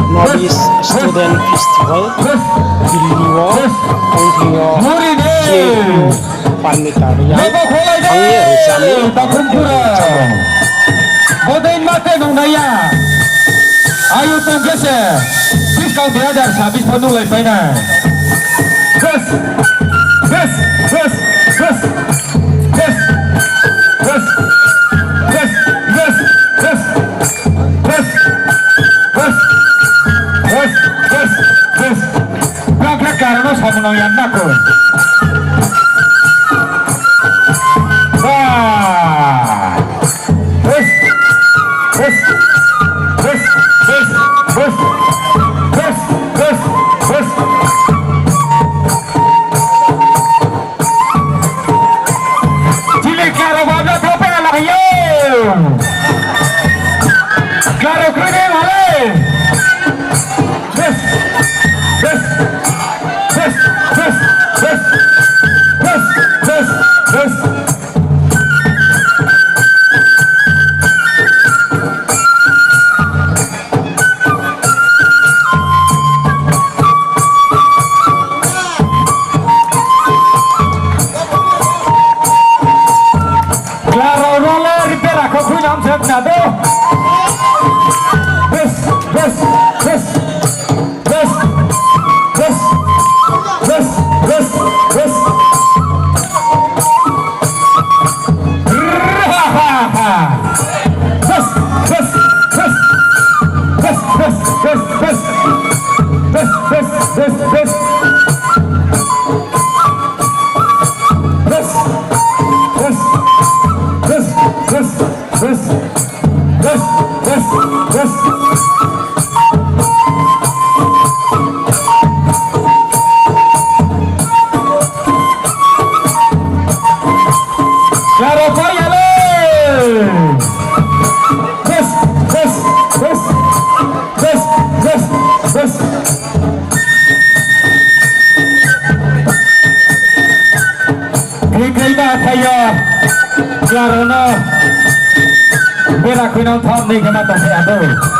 Novice Student Festival Giliwo Ongkio Jeku Panitarian Angir Jami Bodain mate nung naya ayo tong gese fiskal belajar habis penulai pena ges ges ges ges ges ges ges ges ges ges ges ges ges ges berapa karena sama nong yang nak Karena biar aku nonton nih kena tasnya tuh.